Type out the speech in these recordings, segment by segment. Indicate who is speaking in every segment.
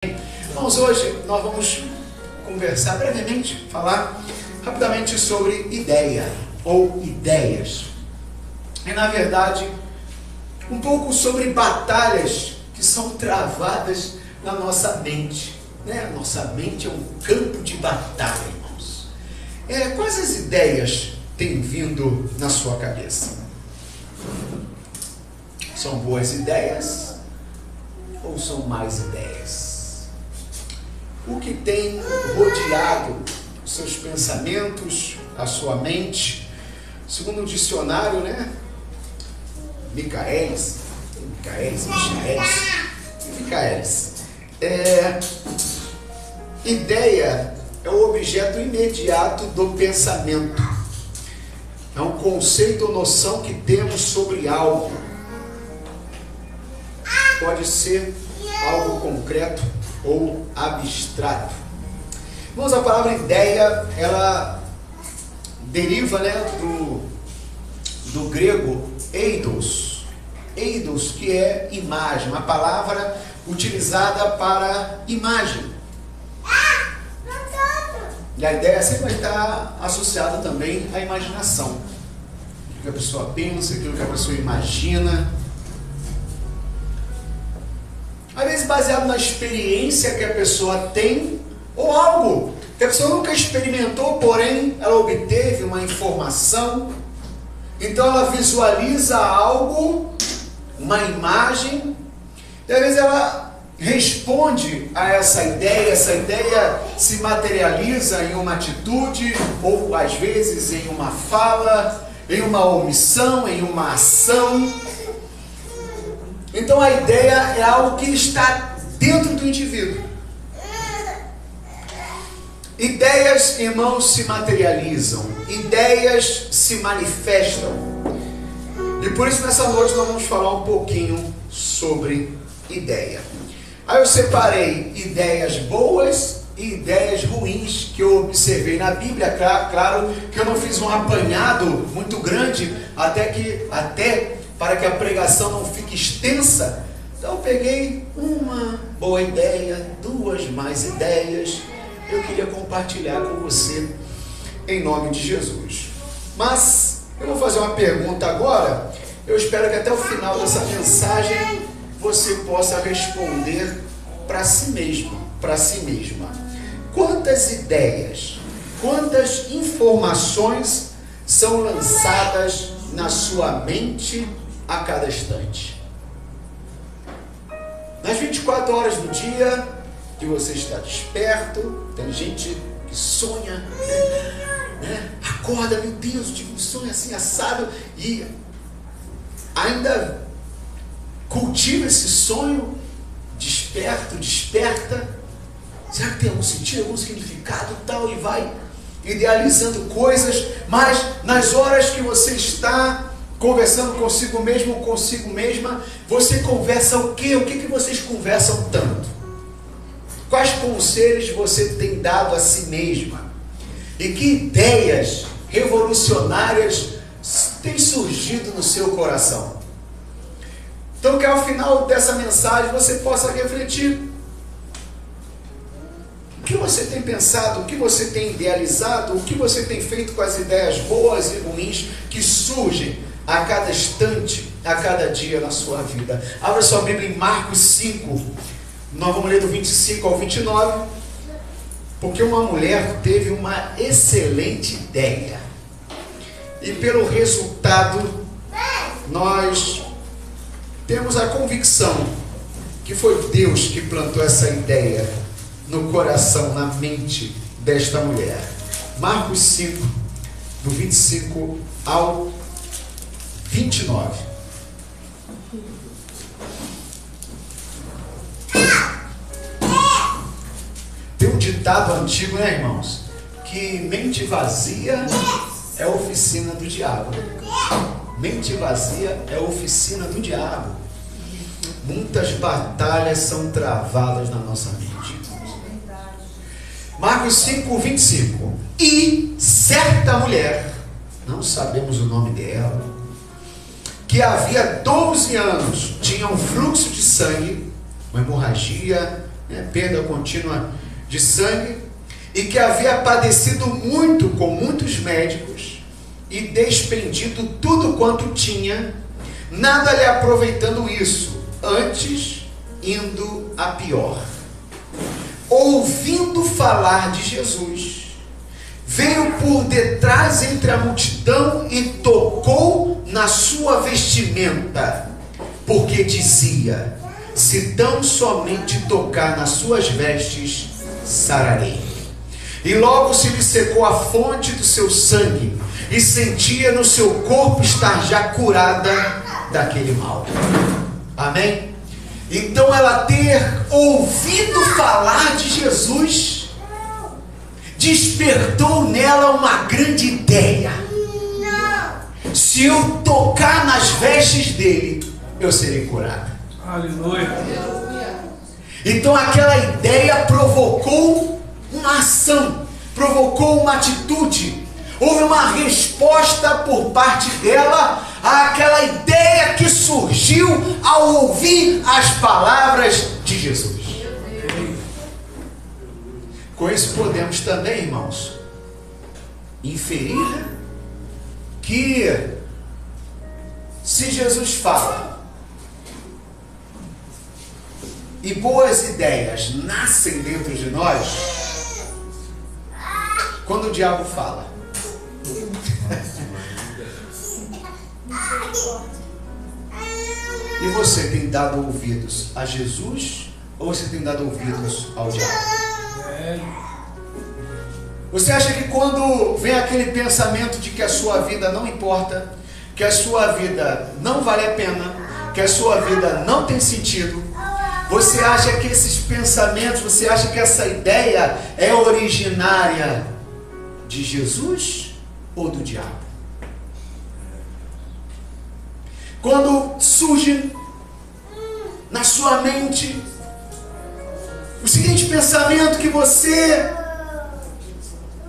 Speaker 1: Irmãos, hoje nós vamos conversar brevemente, falar rapidamente sobre ideia ou ideias. E na verdade, um pouco sobre batalhas que são travadas na nossa mente. A nossa mente é um campo de batalha, irmãos. Quais as ideias têm vindo na sua cabeça? São boas ideias ou são más ideias? O que tem rodeado os seus pensamentos, a sua mente? Segundo o dicionário, Michaelis, ideia é o objeto imediato do pensamento. É um conceito ou noção que temos sobre algo. Pode ser algo concreto ou abstrato. Vamos, a palavra ideia, ela deriva do grego eidos, que é imagem, uma palavra utilizada para imagem. E a ideia sempre vai estar associada também à imaginação. O que a pessoa pensa, aquilo que a pessoa imagina. Às vezes baseado na experiência que a pessoa tem, ou algo que a pessoa nunca experimentou, porém ela obteve uma informação. Então ela visualiza algo, uma imagem, e às vezes ela responde a essa ideia se materializa em uma atitude, ou às vezes em uma fala, em uma omissão, em uma ação. Então a ideia é algo que está dentro do indivíduo. Ideias, irmãos, se materializam, ideias se manifestam. E por isso nessa noite nós vamos falar um pouquinho sobre ideia. Aí eu separei ideias boas e ideias ruins que eu observei na Bíblia. Claro que eu não fiz um apanhado muito grande, até para que a pregação não fique extensa. Então eu peguei uma boa ideia, duas más ideias. Eu queria compartilhar com você em nome de Jesus. Mas eu vou fazer uma pergunta agora. Eu espero que até o final dessa mensagem você possa responder para si mesmo, para si mesma. Quantas ideias, quantas informações são lançadas na sua mente a cada instante? Nas 24 horas do dia que você está desperto, tem gente que sonha, acorda, meu Deus, tive um sonho assim assado, e ainda cultiva esse sonho, desperta. Será que tem algum sentido, algum significado e tal? E vai idealizando coisas, mas nas horas que você está conversando consigo mesmo ou consigo mesma, você conversa o quê? O que vocês conversam tanto? Quais conselhos você tem dado a si mesma? E que ideias revolucionárias têm surgido no seu coração? Então que ao final dessa mensagem você possa refletir. O que você tem pensado, o que você tem idealizado, o que você tem feito com as ideias boas e ruins que surgem a cada instante, a cada dia na sua vida. Abra sua Bíblia em Marcos 5, nós vamos ler do 25 ao 29, porque uma mulher teve uma excelente ideia, e pelo resultado nós temos a convicção que foi Deus que plantou essa ideia no coração, na mente desta mulher. Marcos 5, do 25 ao 29. Tem um ditado antigo, irmãos? Que mente vazia é oficina do diabo. Mente vazia é oficina do diabo. Muitas batalhas são travadas na nossa mente. Marcos 5, 25. E certa mulher, não sabemos o nome dela, que havia 12 anos tinha um fluxo de sangue, uma hemorragia perda contínua de sangue, e que havia padecido muito com muitos médicos e despendido tudo quanto tinha, nada lhe aproveitando isso, antes indo a pior. Ouvindo falar de Jesus, veio por detrás entre a multidão e tocou na sua vestimenta, porque dizia: se tão somente tocar nas suas vestes, sararei. E logo se lhe secou a fonte do seu sangue, e sentia no seu corpo estar já curada daquele mal. Amém? Então ela ter ouvido falar de Jesus, despertou nela uma grande ideia. Se eu tocar nas vestes dele, eu serei curada.
Speaker 2: Aleluia.
Speaker 1: Então aquela ideia provocou uma ação, provocou uma atitude. Houve uma resposta por parte dela àquela ideia que surgiu ao ouvir as palavras de Jesus. Com isso podemos também, irmãos, inferir que se Jesus fala e boas ideias nascem dentro de nós, quando o diabo fala, e você tem dado ouvidos a Jesus ou você tem dado ouvidos ao diabo? Você acha que quando vem aquele pensamento de que a sua vida não importa, que a sua vida não vale a pena, que a sua vida não tem sentido, você acha que esses pensamentos, você acha que essa ideia é originária de Jesus ou do diabo? Quando surge na sua mente o seguinte pensamento, que você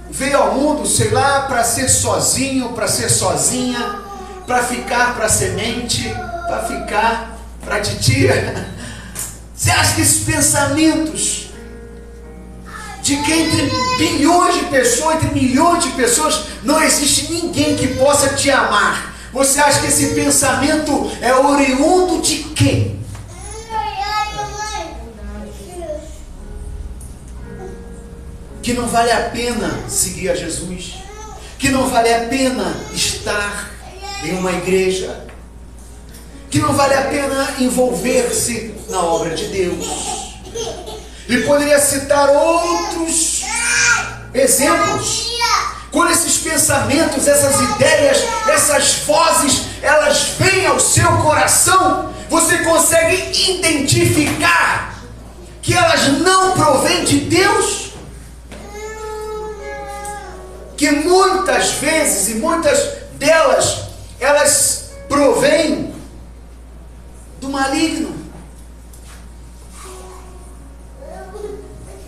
Speaker 1: veio ao mundo, sei lá, para ser sozinho, para ser sozinha, para ficar para semente, para ficar para titia. Você acha que esses pensamentos de que entre bilhões de pessoas, entre milhões de pessoas, não existe ninguém que possa te amar? Você acha que esse pensamento é oriundo de quem? Que não vale a pena seguir a Jesus, que não vale a pena estar em uma igreja, que não vale a pena envolver-se na obra de Deus. E poderia citar outros exemplos. Quando esses pensamentos, essas ideias, essas vozes, elas vêm ao seu coração, você consegue identificar que elas não provêm de Deus? Que muitas vezes, e muitas delas, elas provêm do maligno.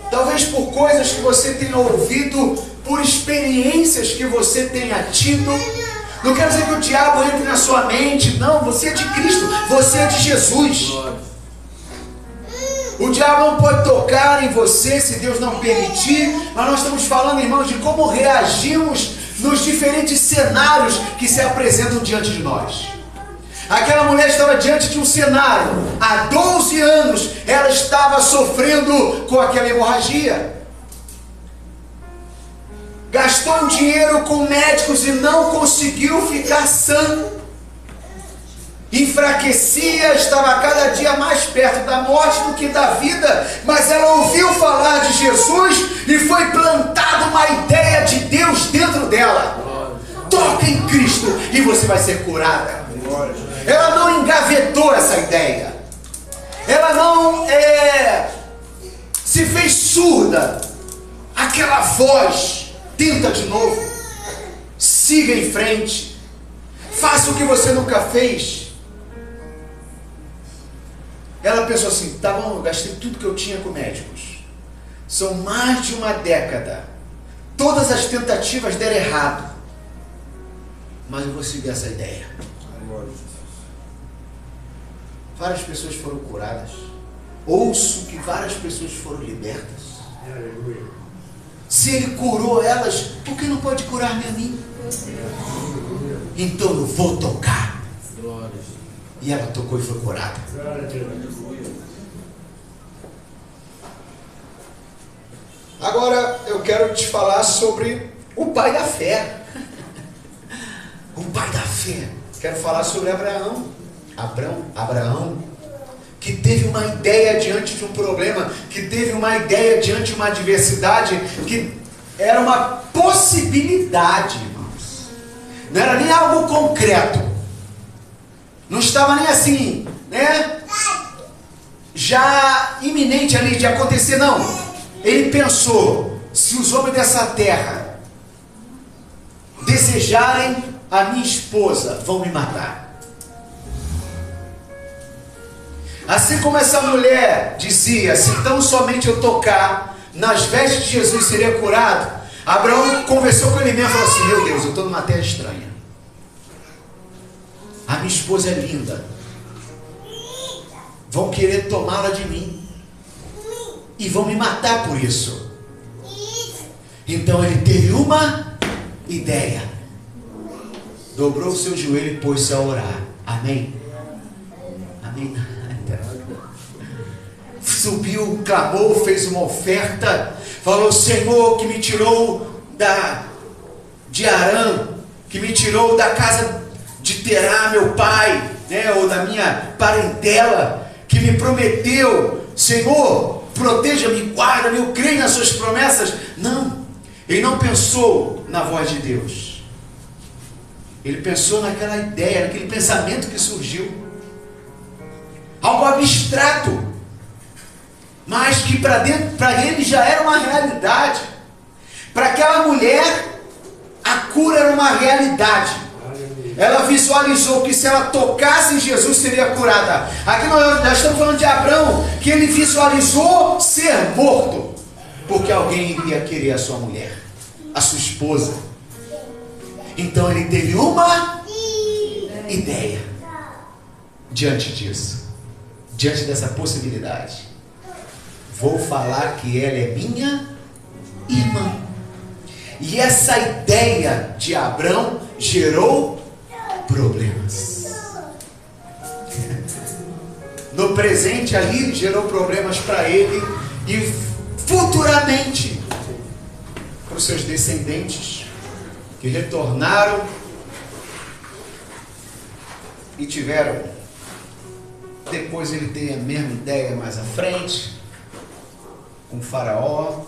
Speaker 1: Talvez por coisas que você tenha ouvido, por experiências que você tenha tido. Não quero dizer que o diabo entre na sua mente. Não, você é de Cristo, você é de Jesus. O diabo não pode tocar em você se Deus não permitir. Mas nós estamos falando, irmãos, de como reagimos nos diferentes cenários que se apresentam diante de nós. Aquela mulher estava diante de um cenário. Há 12 anos ela estava sofrendo com aquela hemorragia. Gastou um dinheiro com médicos e não conseguiu ficar sã. Enfraquecia, estava cada dia mais perto da morte do que da vida. Mas ela ouviu falar de Jesus e foi plantada uma ideia de Deus dentro dela. Toca em Cristo e você vai ser curada. Ela não engavetou essa ideia. Ela não se fez surda. Aquela voz, tenta de novo. Siga em frente. Faça o que você nunca fez. Ela pensou assim: tá bom, eu gastei tudo que eu tinha com médicos. São mais de uma década. Todas as tentativas deram errado. Mas eu vou seguir essa ideia. Várias pessoas foram curadas. ouço que várias pessoas foram libertas. Se Ele curou elas, por que não pode curar-me a mim? Então eu vou tocar. E ela tocou e foi curada. Agora eu quero te falar sobre o pai da fé. O pai da fé. Quero falar sobre Abraão, que teve uma ideia diante de um problema, que teve uma ideia diante de uma adversidade, que era uma possibilidade, irmãos. Não era nem algo concreto. Não estava nem assim, né? Já iminente ali de acontecer, não. Ele pensou, se os homens dessa terra desejarem a minha esposa, vão me matar. Assim como essa mulher dizia, se tão somente eu tocar nas vestes de Jesus seria curado, Abraão conversou com ele mesmo e falou assim, meu Deus, eu estou numa terra estranha. A minha esposa é linda. Vão querer tomá-la de mim. E vão me matar por isso. Então ele teve uma ideia. Dobrou o seu joelho e pôs-se a orar. Amém? Amém? Subiu, clamou, fez uma oferta. Falou, Senhor, que me tirou de Arã, que me tirou da casa de Terá, meu pai, né, ou da minha parentela, que me prometeu, Senhor, proteja-me, guarda-me, eu creio nas suas promessas. Não, ele não pensou na voz de Deus. Ele pensou naquela ideia, naquele pensamento que surgiu. Algo abstrato, mas que para ele já era uma realidade. Para aquela mulher, a cura era uma realidade. Ela visualizou que se ela tocasse em Jesus seria curada. Aqui nós estamos falando de Abraão, que ele visualizou ser morto, porque alguém iria querer a sua mulher, a sua esposa. Então ele teve uma ideia diante disso, diante dessa possibilidade. Vou falar que ela é minha irmã. E essa ideia de Abraão gerou problemas. No presente ali gerou problemas para ele e futuramente para os seus descendentes que retornaram e tiveram. Depois ele tem a mesma ideia mais à frente com Faraó,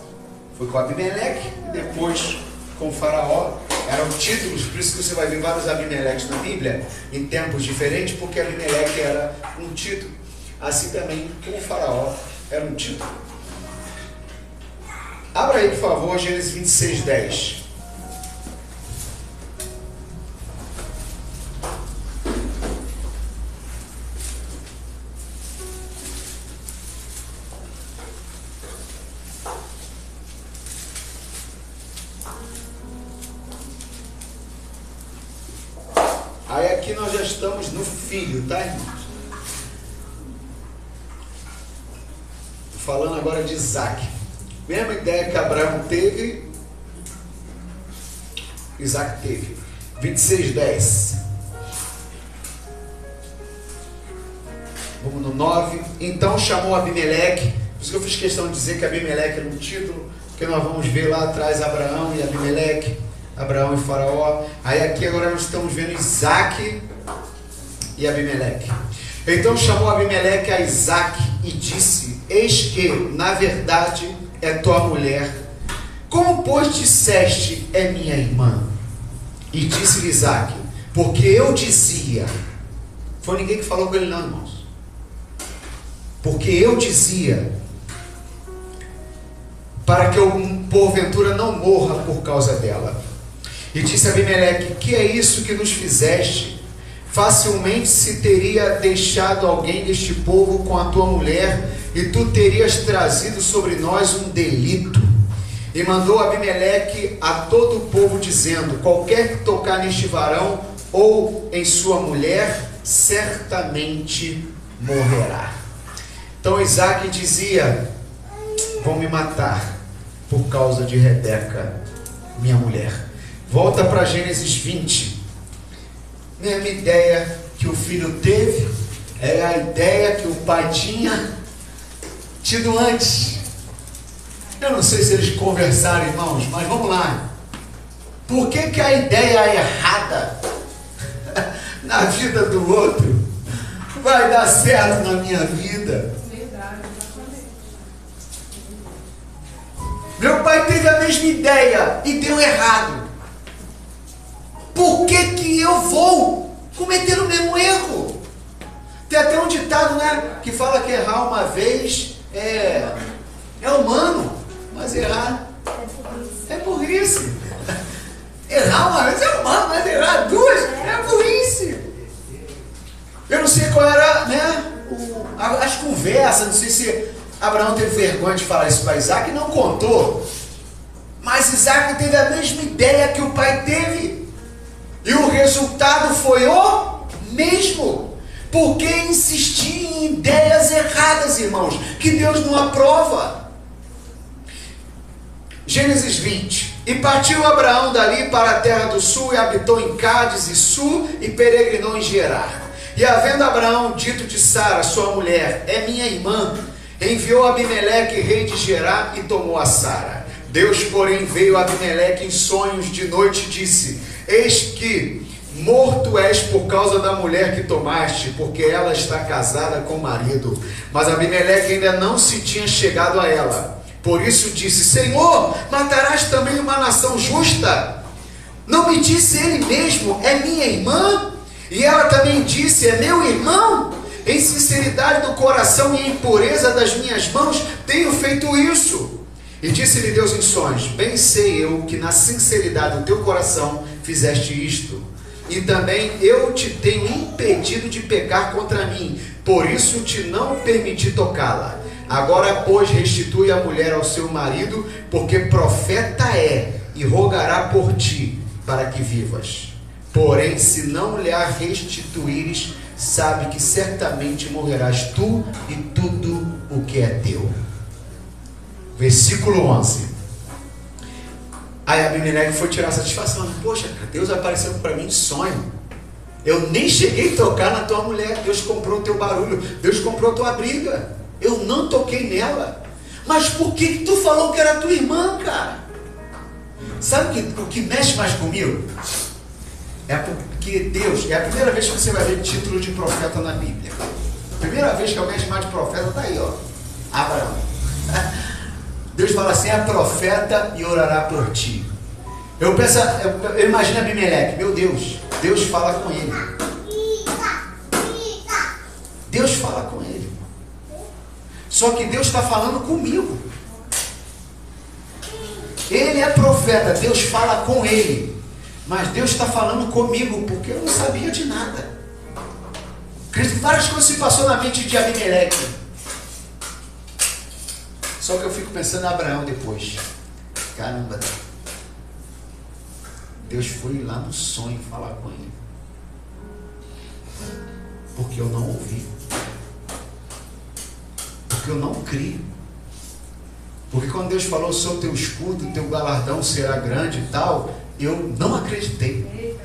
Speaker 1: foi com Abimeleque e depois com Faraó. Eram títulos, por isso que você vai ver vários Abimeleques na Bíblia, em tempos diferentes, porque Abimeleque era um título. Assim também como Faraó era um título. Abra aí, por favor, Gênesis 26, 10. Aí aqui nós já estamos no filho, tá, irmãos? Estou falando agora de Isaac. Mesma ideia que Abraão teve, Isaac teve. 26, 10. Vamos no 9. Então chamou Abimeleque. Por isso que eu fiz questão de dizer que Abimeleque era um título, porque nós vamos ver lá atrás Abraão e Abimeleque, Abraão e Faraó. Aí aqui agora nós estamos vendo Isaac e Abimeleque. Então chamou Abimeleque a Isaac e disse: eis que, na verdade, é tua mulher. Como, pois, disseste, é minha irmã? E disse-lhe Isaac: porque eu dizia. Foi ninguém que falou com ele não, irmãos. Porque eu dizia, para que eu porventura não morra por causa dela. E disse Abimeleque: que é isso que nos fizeste? Facilmente se teria deixado alguém deste povo com a tua mulher, e tu terias trazido sobre nós um delito. E mandou Abimeleque a todo o povo, dizendo: qualquer que tocar neste varão ou em sua mulher, certamente morrerá. Então Isaac dizia: vão me matar por causa de Rebeca, minha mulher. Volta para Gênesis 20. Mesma ideia que o filho teve, é a ideia que o pai tinha tido antes. Eu não sei se eles conversaram, irmãos, mas vamos lá. Por que a ideia errada na vida do outro vai dar certo na minha vida? Meu pai teve a mesma ideia e deu errado. Por que eu vou cometer o mesmo erro? Tem até um ditado, né, que fala que errar uma vez é humano, mas errar é burrice. Errar uma vez é humano, mas errar duas é burrice. Eu não sei qual era, né, as conversas, não sei se Abraão teve vergonha de falar isso para Isaac e não contou. Mas Isaac teve a mesma ideia que o pai teve. E o resultado foi o mesmo. Porque insistir em ideias erradas, irmãos, que Deus não aprova. Gênesis 20. E partiu Abraão dali para a terra do sul, e habitou em Cádiz e Sul, e peregrinou em Gerar. E havendo Abraão dito de Sara, sua mulher, é minha irmã, enviou Abimeleque, rei de Gerar, e tomou a Sara. Deus, porém, veio a Abimeleque em sonhos de noite e disse: eis que morto és por causa da mulher que tomaste, porque ela está casada com o marido. Mas Abimeleque ainda não se tinha chegado a ela. Por isso disse: Senhor, matarás também uma nação justa? Não me disse ele mesmo, é minha irmã? E ela também disse, é meu irmão? Em sinceridade do coração e em pureza das minhas mãos tenho feito isso. E disse-lhe Deus em sonhos: bem sei eu que na sinceridade do teu coração fizeste isto. E também eu te tenho impedido de pecar contra mim, por isso te não permiti tocá-la. Agora, pois, restitui a mulher ao seu marido, porque profeta é, e rogará por ti, para que vivas. Porém, se não lhe a restituíres, sabe que certamente morrerás tu e tudo o que é teu. Versículo 11. Aí Abimeleque foi tirar satisfação. Poxa, Deus apareceu para mim em sonho. Eu nem cheguei a tocar na tua mulher. Deus comprou o teu barulho. Deus comprou a tua briga. Eu não toquei nela. Mas por que tu falou que era tua irmã, cara? Sabe o que mexe mais comigo? É porque Deus, é a primeira vez que você vai ver título de profeta na Bíblia. A primeira vez que alguém é chamado de profeta, está aí, ó. Abraão. Deus fala assim: é profeta e orará por ti. Eu imagino Abimeleque, meu Deus, Deus fala com ele. Deus fala com ele. Só que Deus está falando comigo. Ele é profeta, Deus fala com ele. Mas Deus está falando comigo, porque eu não sabia de nada. Várias coisas se passaram na mente de Abimeleque. Só que eu fico pensando em Abraão depois. Caramba, Deus foi lá no sonho falar com ele. Porque eu não ouvi. Porque eu não criei. Porque quando Deus falou: sou teu escudo, teu galardão será grande e tal, eu não acreditei.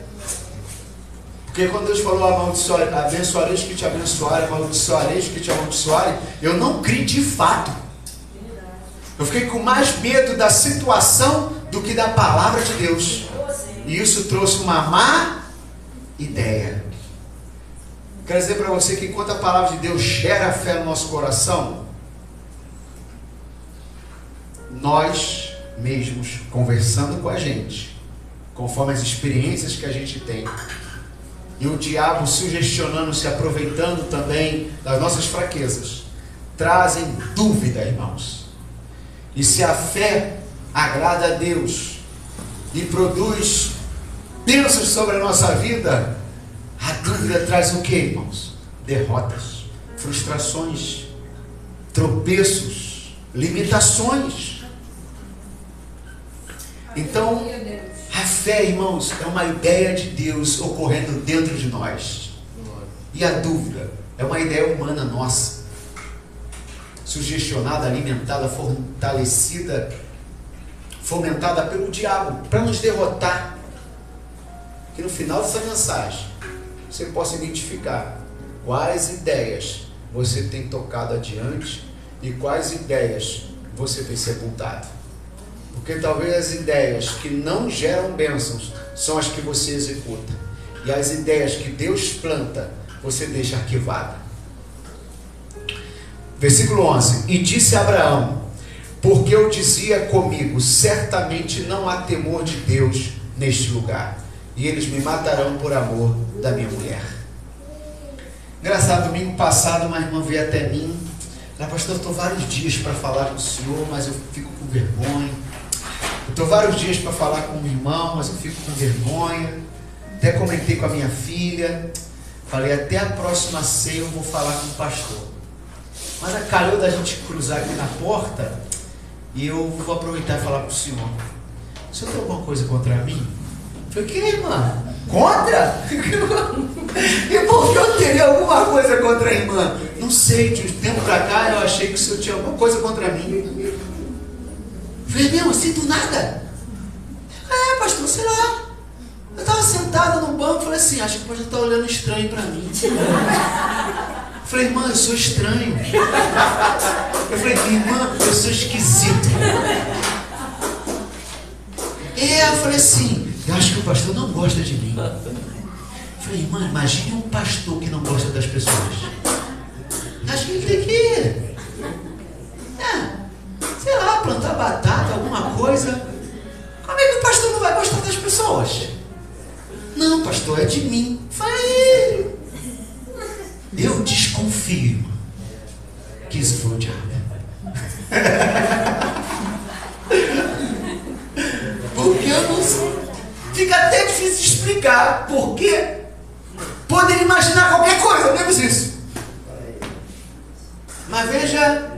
Speaker 1: Porque quando Deus falou: abençoarei os que te abençoarem, amaldiçoarei os que te amaldiçoarem, eu não criei de fato. Eu fiquei com mais medo da situação do que da palavra de Deus. E isso trouxe uma má ideia. Quero dizer para você que enquanto a palavra de Deus gera fé no nosso coração, nós mesmos, conversando com a gente, conforme as experiências que a gente tem, e o diabo sugestionando, se aproveitando também das nossas fraquezas, trazem dúvida, irmãos. E se a fé agrada a Deus e produz bênçãos sobre a nossa vida, a dúvida traz o que, irmãos? Derrotas, frustrações, tropeços, limitações. Então, a fé, irmãos, é uma ideia de Deus ocorrendo dentro de nós. E a dúvida é uma ideia humana nossa. sugestionada, alimentada, fortalecida, fomentada pelo diabo, para nos derrotar. Que no final dessa mensagem, você possa identificar quais ideias você tem tocado adiante e quais ideias você tem sepultado. Porque talvez as ideias que não geram bênçãos são as que você executa. E as ideias que Deus planta, você deixa arquivada. Versículo 11. E disse Abraão: porque eu dizia comigo, certamente não há temor de Deus neste lugar, e eles me matarão por amor da minha mulher. Engraçado, domingo passado uma irmã veio até mim. Ela: pastor, eu estou vários dias para falar com o senhor, mas eu fico com vergonha. Eu estou vários dias para falar com o irmão, mas eu fico com vergonha. Até comentei com a minha filha. Falei: até a próxima ceia eu vou falar com o pastor. Mas calhou da gente cruzar aqui na porta, e eu vou aproveitar e falar para o senhor: o senhor tem alguma coisa contra mim? Eu falei: que, irmã? Contra? E por que eu teria alguma coisa contra a irmã? Não sei, de um tempo para cá eu achei que o senhor tinha alguma coisa contra mim. Eu falei: meu, assim do nada? Pastor, sei lá. Eu estava sentado no banco e falei assim: acho que o pastor está olhando estranho para mim. Eu falei: irmã, eu sou estranho. Eu falei: irmã, eu sou esquisito. Eu falei assim: eu acho que o pastor não gosta de mim. Eu falei: irmã, imagine um pastor que não gosta das pessoas. Acho que ele tem que sei lá, plantar batata, alguma coisa. Como é que o pastor não vai gostar das pessoas? Não, pastor, é de mim. Eu falei: eu desconfio que isso foi o diabo. Porque eu não sei. Fica até difícil de explicar. Porque poderia imaginar qualquer coisa, menos isso. Mas veja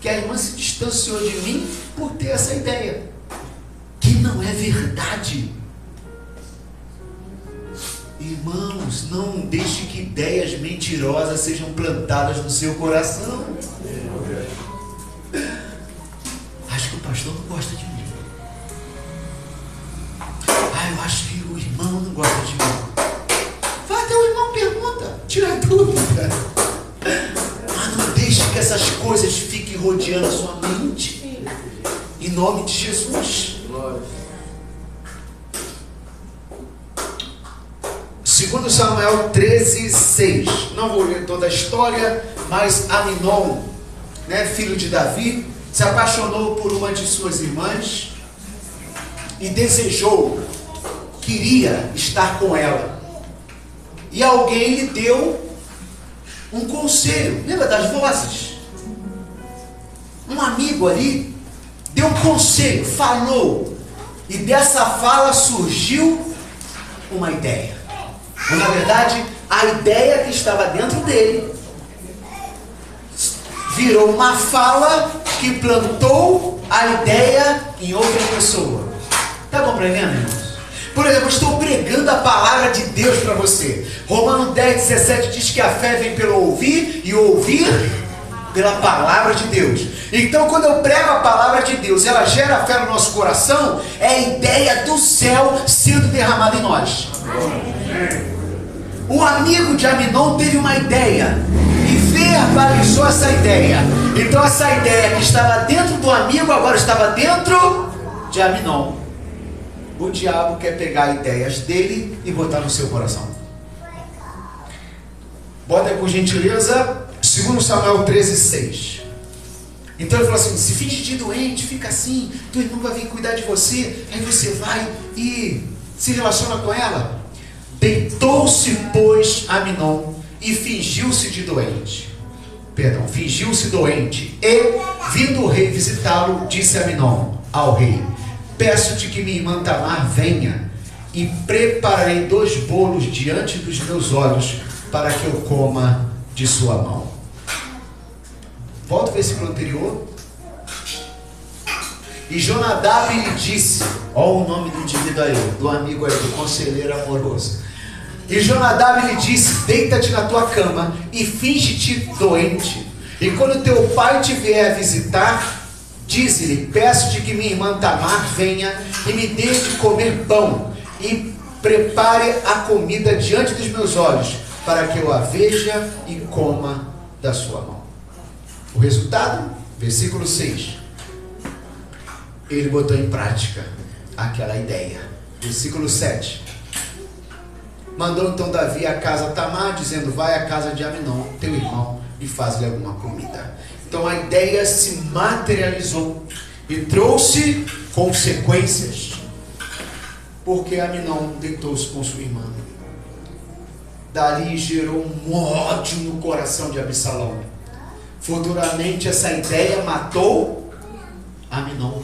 Speaker 1: que a irmã se distanciou de mim por ter essa ideia, que não é verdade. Irmãos, não deixe que ideias mentirosas sejam plantadas no seu coração. Acho que o pastor não gosta de mim. Eu acho que o irmão não gosta de mim. Vai até o irmão, pergunta, tira dúvida. Mas não deixe que essas coisas fiquem rodeando a sua mente. Em nome de Jesus. Segundo Samuel 13:6. Não vou ler toda a história, mas Aminon, filho de Davi, se apaixonou por uma de suas irmãs e desejou, queria estar com ela. E alguém lhe deu um conselho. Lembra das vozes? Um amigo ali deu um conselho, falou. E dessa fala surgiu uma ideia. Mas, na verdade, a ideia que estava dentro dele virou uma fala que plantou a ideia em outra pessoa. Está compreendendo, irmãos? Por exemplo, eu estou pregando a palavra de Deus para você. Romanos 10:17 diz que a fé vem pelo ouvir e ouvir pela palavra de Deus. Então, quando eu prego a palavra de Deus, ela gera fé no nosso coração, é a ideia do céu sendo derramada em nós. O amigo de Aminon teve uma ideia e verbalizou essa ideia. Então essa ideia que estava dentro do amigo agora estava dentro de Aminon. O diabo quer pegar ideias dele e botar no seu coração. Bota aí, por gentileza, 2 Samuel 13:6. Então ele falou assim: se finge de doente, fica assim, tua irmã vai vir cuidar de você, aí você vai e se relaciona com ela. Deitou-se, pois, Aminon e fingiu-se doente. E, vindo o rei visitá-lo, disse Aminon ao rei: peço-te que minha irmã Tamar venha, e prepararei 2 bolos diante dos meus olhos, para que eu coma de sua mão. Volta ao versículo anterior. E Jonadab lhe disse, olha o nome do indivíduo aí, do amigo aí, do conselheiro amoroso. E Jonadab lhe disse: deita-te na tua cama e finge-te doente, E quando teu pai te vier visitar, dize-lhe: peço-te que minha irmã Tamar venha e me dê de comer pão, e prepare a comida diante dos meus olhos, para que eu a veja e coma da sua mão. O resultado, versículo 6. Ele botou em prática aquela ideia. Versículo 7. Mandou então Davi a casa de Tamar, dizendo: vai à casa de Aminon, teu irmão, e faz-lhe alguma comida. Então a ideia se materializou e trouxe consequências, porque Aminon deitou-se com sua irmã. Dali gerou um ódio no coração de Absalão. Futuramente essa ideia matou Aminon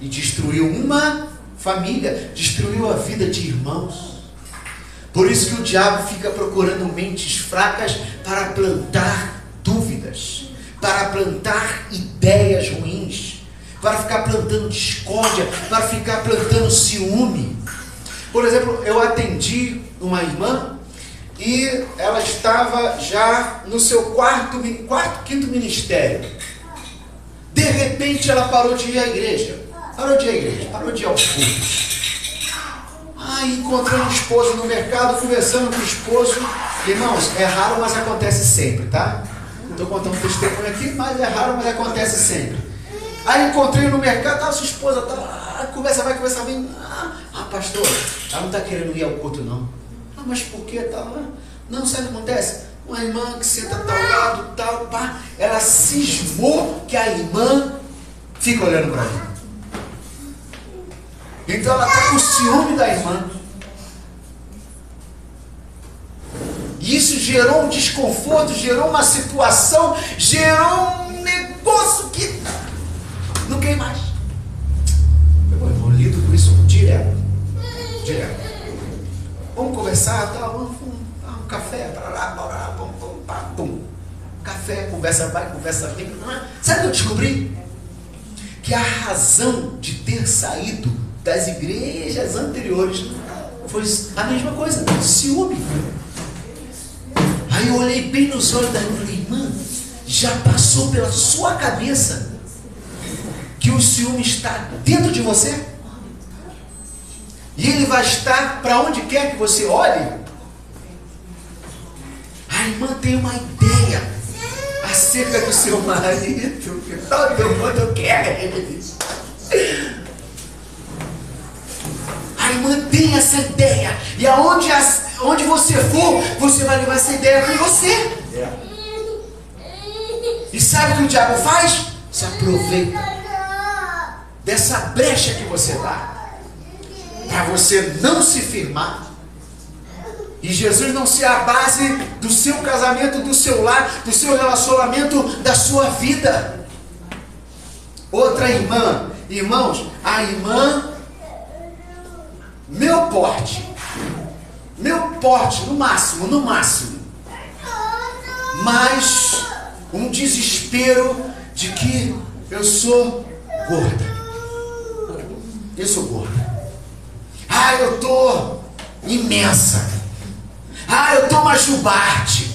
Speaker 1: e destruiu uma família, destruiu a vida de irmãos. Por isso que o diabo fica procurando mentes fracas para plantar dúvidas, para plantar ideias ruins, para ficar plantando discórdia, para ficar plantando ciúme. Por exemplo, eu atendi uma irmã e ela estava já no seu quinto ministério. De repente ela parou de ir à igreja, parou de ir aos cultos. Aí encontrei um esposo no mercado, conversando com o esposo. Irmãos, é raro, mas acontece sempre, tá? Estou contando um testemunho aqui, mas é raro, mas acontece sempre. Aí encontrei no mercado, sua esposa tá lá, conversa vai, conversa vem. Pastor, ela não está querendo ir ao culto não. Mas por que tal? Não, sabe o que acontece? Uma irmã que senta tal lado, tal, pá, ela cismou que a irmã fica olhando para mim. Então ela está com ciúme da irmã. E isso gerou um desconforto, gerou uma situação, gerou um negócio que não quer mais. Eu lido com isso direto. Vamos conversar, tá? Vamos um café, pum. Café, conversa vai, conversa vem. Sabe o que eu descobri? Que a razão de ter saído das igrejas anteriores foi a mesma coisa, ciúme. Aí eu olhei bem nos olhos da irmã e falei: irmã, já passou pela sua cabeça que o ciúme está dentro de você? E ele vai estar para onde quer que você olhe? A irmã tem uma ideia acerca do seu marido, que todo mundo quer. A irmã tem essa ideia, e onde você for, você vai levar essa ideia com você. E sabe o que o diabo faz? Se aproveita dessa brecha que você dá, para você não se firmar, e Jesus não ser a base do seu casamento, do seu lar, do seu relacionamento, da sua vida. Outra irmã, irmãos, a irmã, meu porte, no máximo, mas um desespero de que eu sou gorda. Eu tô imensa. Eu tô uma jubarte.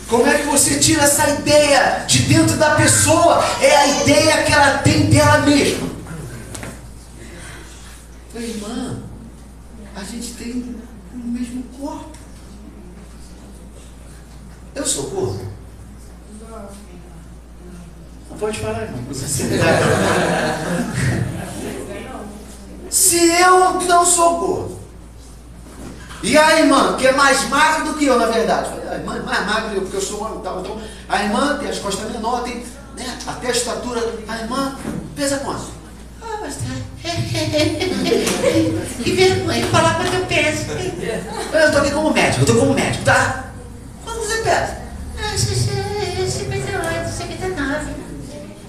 Speaker 1: Como é que você tira essa ideia de dentro da pessoa? É a ideia que ela tem dela mesma. Falei: irmã, a gente tem o mesmo corpo. Eu sou gordo? Não pode falar, irmão, com sinceridade. Se eu não sou gordo, e a irmã, que é mais magra do que eu, na verdade, a irmã é mais magra do que eu, porque eu sou homem e tal, então a irmã tem as costas menores, tem, né, até a estatura, a irmã pesa quanto? Que vergonha falar quanto eu peso. Eu estou aqui como médico, tá? Quanto você pesa? 58, 59.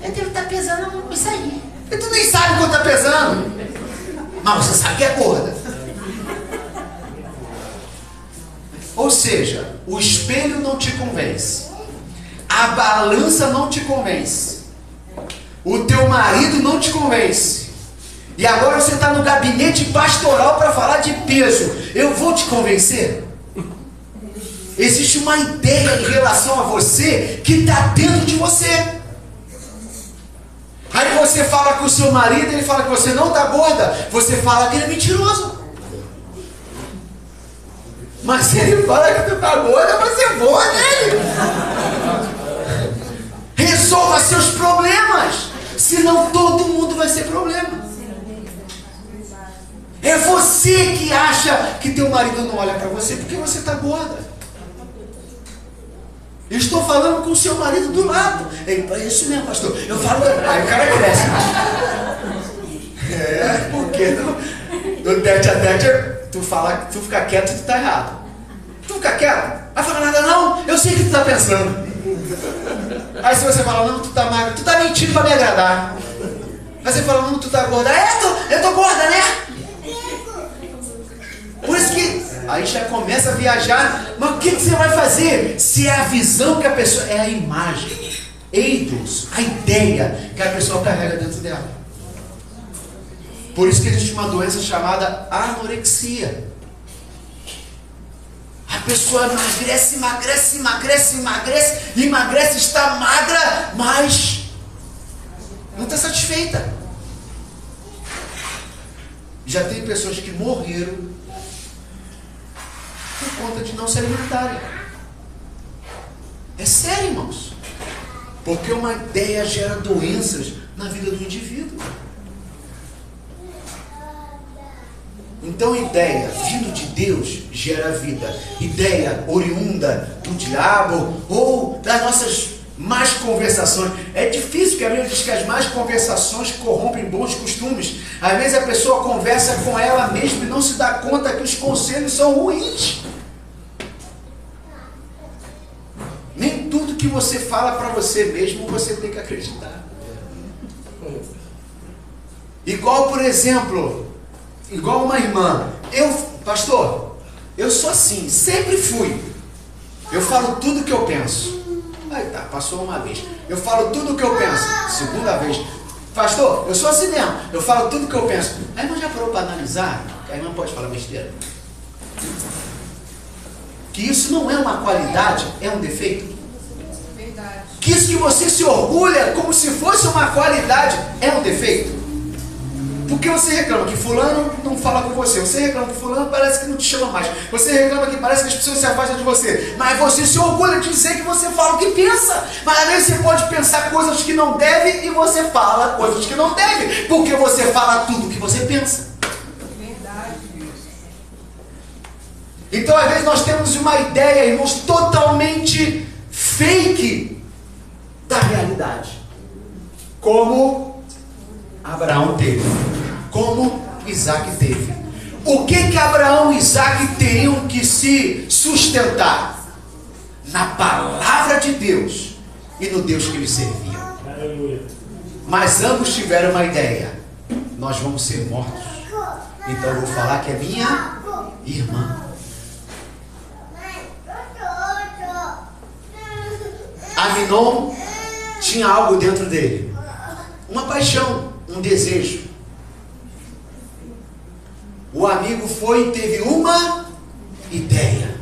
Speaker 1: Eu devo estar pesando isso aí. E tu nem sabe quanto está pesando, mas você sabe que é gorda. Ou seja, o espelho não te convence, a balança não te convence, o teu marido não te convence, e agora você está no gabinete pastoral para falar de peso. Eu vou te convencer? Existe uma ideia em relação a você que está dentro de você. Aí você fala com o seu marido, ele fala que você não está gorda, você fala que ele é mentiroso. Mas se ele fala que tu está gorda, você voa nele. Resolva seus problemas, senão todo mundo vai ser problema. É você que acha que teu marido não olha para você porque você está gorda. Eu estou falando com o seu marido do lado. É isso mesmo, pastor. Eu falo, aí o cara cresce. Porque no tete a tete, tu fica quieto e tu tá errado. Tu fica quieto, não vai falar nada não, eu sei o que tu tá pensando. Aí se você fala, não, tu tá magra, tu tá mentindo para me agradar. Aí você fala, não, tu tá gorda. Eu tô gorda, né? Por isso que aí já começa a viajar. Mas o que você vai fazer? Se é a visão que a pessoa... É a imagem, eidos, a ideia que a pessoa carrega dentro dela. Por isso que existe uma doença chamada anorexia. A pessoa emagrece, está magra, mas não está satisfeita. Já tem pessoas que morreram por conta de não se alimentarem. É sério, irmãos. Porque uma ideia gera doenças na vida do indivíduo. Então, ideia vindo de Deus gera vida. Ideia oriunda do diabo ou das nossas más conversações. É difícil, porque a Bíblia diz que as más conversações corrompem bons costumes. Às vezes a pessoa conversa com ela mesma e não se dá conta que os conselhos são ruins. Nem tudo que você fala para você mesmo você tem que acreditar. Igual, por exemplo, igual uma irmã. Pastor, eu sou assim, sempre fui. Eu falo tudo que eu penso. Aí tá, passou uma vez. Eu falo tudo o que eu penso. Segunda vez. Pastor, eu sou assim mesmo. Eu falo tudo o que eu penso. A irmã já parou para analisar? A irmã pode falar besteira. Que isso não é uma qualidade, é um defeito.
Speaker 3: Verdade.
Speaker 1: Que isso que você se orgulha como se fosse uma qualidade, é um defeito. Porque você reclama que fulano não fala com você. Você reclama que fulano parece que não te chama mais. Você reclama que parece que as pessoas se afastam de você. Mas você se orgulha de dizer que você fala o que pensa. Mas às vezes você pode pensar coisas que não deve e você fala coisas que não deve. Porque você fala tudo o que você pensa.
Speaker 3: Verdade.
Speaker 1: Então às vezes nós temos uma ideia, irmãos, totalmente fake da realidade. Como Abraão teve, como Isaac teve. O que Abraão e Isaac teriam que se sustentar? Na palavra de Deus e no Deus que eles serviam. Mas ambos tiveram uma ideia: nós vamos ser mortos, então eu vou falar que é minha irmã. Aminon tinha algo dentro dele, uma paixão, um desejo. O amigo foi e teve uma ideia,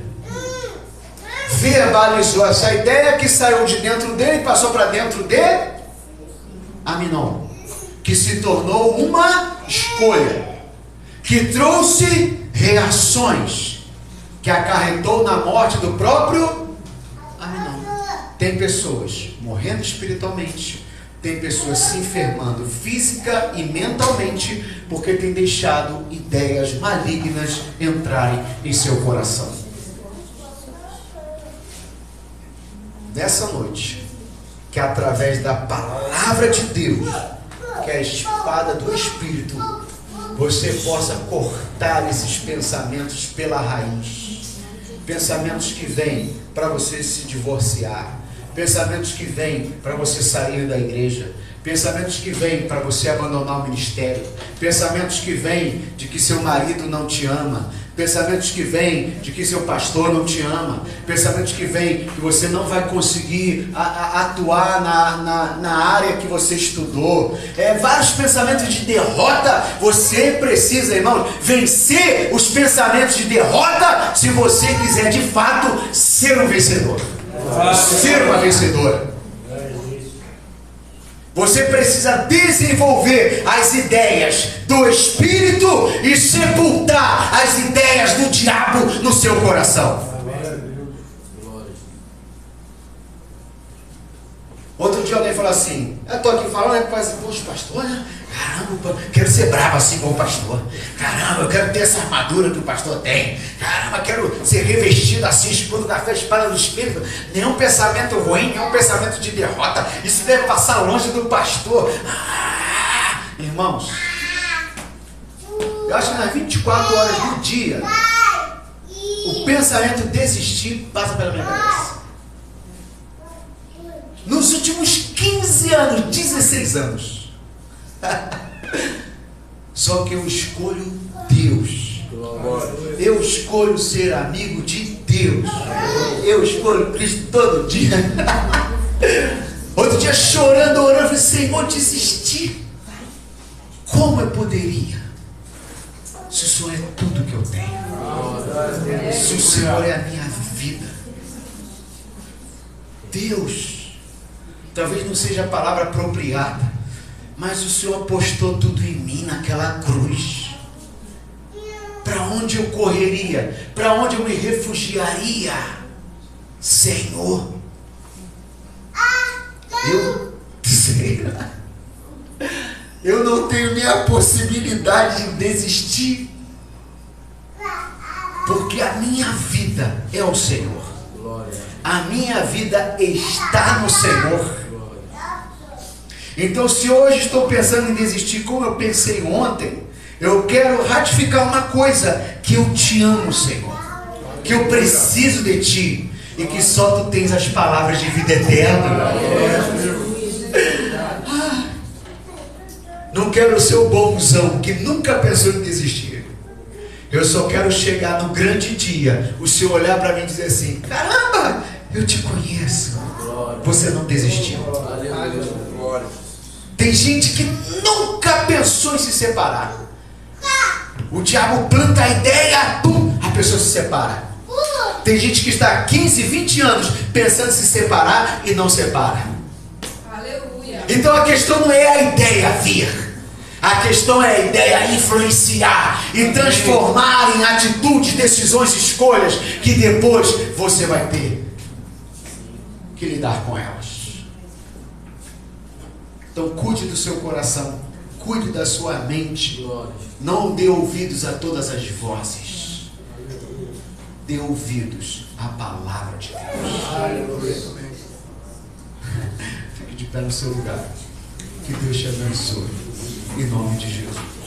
Speaker 1: verbalizou essa ideia que saiu de dentro dele e passou para dentro de Aminon, que se tornou uma escolha, que trouxe reações, que acarretou na morte do próprio Aminon. Tem pessoas morrendo espiritualmente, tem pessoas se enfermando física e mentalmente, porque tem deixado ideias malignas entrarem em seu coração. Nessa noite, que através da palavra de Deus, que é a espada do Espírito, você possa cortar esses pensamentos pela raiz. Pensamentos que vêm para você se divorciar, pensamentos que vêm para você sair da igreja, pensamentos que vêm para você abandonar o ministério, pensamentos que vêm de que seu marido não te ama, pensamentos que vêm de que seu pastor não te ama, pensamentos que vêm que você não vai conseguir atuar na área que você estudou, vários pensamentos de derrota. Você precisa, irmão, vencer os pensamentos de derrota se você quiser de fato ser um vencedor, ser uma vencedora. Você precisa desenvolver as ideias do Espírito e sepultar as ideias do diabo no seu coração. Outro dia alguém falou assim, eu estou aqui falando, poxa, pastor, né? Caramba, quero ser bravo assim como o pastor. Caramba, eu quero ter essa armadura que o pastor tem. Caramba, quero ser revestido assim, escudo da fé, espada do Espírito. Nenhum pensamento ruim, nenhum pensamento de derrota. Isso deve passar longe do pastor. Irmãos, eu acho que nas 24 horas do dia, o pensamento desistir passa pela minha cabeça. Nos últimos 15 anos, 16 anos. Só que eu escolho Deus. Eu escolho ser amigo de Deus. Eu escolho Cristo todo dia. Outro dia chorando, orando, eu falei, Senhor, desistir. Como eu poderia? Se o Senhor é tudo que eu tenho. Se o Senhor é a minha vida. Deus, talvez não seja a palavra apropriada, mas o Senhor apostou tudo em mim naquela cruz. Para onde eu correria? Para onde eu me refugiaria? Senhor, eu não tenho nem a possibilidade de desistir, porque a minha vida é o Senhor. A minha vida está no Senhor. Então, se hoje estou pensando em desistir como eu pensei ontem, eu quero ratificar uma coisa: que eu te amo, Senhor, que eu preciso de ti e que só tu tens as palavras de vida eterna. Não quero ser o bonzão que nunca pensou em desistir. Eu só quero chegar no grande dia, o Senhor olhar para mim e dizer assim: caramba, eu te conheço, você não desistiu. Tem gente que nunca pensou em se separar. O diabo planta a ideia, pum, a pessoa se separa. Tem gente que está há 15, 20 anos pensando em se separar e não separa.
Speaker 3: Aleluia.
Speaker 1: Então a questão não é a ideia vir. A questão é a ideia influenciar e transformar em atitudes, decisões, escolhas que depois você vai ter que lidar com elas. Então cuide do seu coração, cuide da sua mente. Não dê ouvidos a todas as vozes. Dê ouvidos à palavra de Deus. Fique de pé no seu lugar. Que Deus te abençoe. Em nome de Jesus.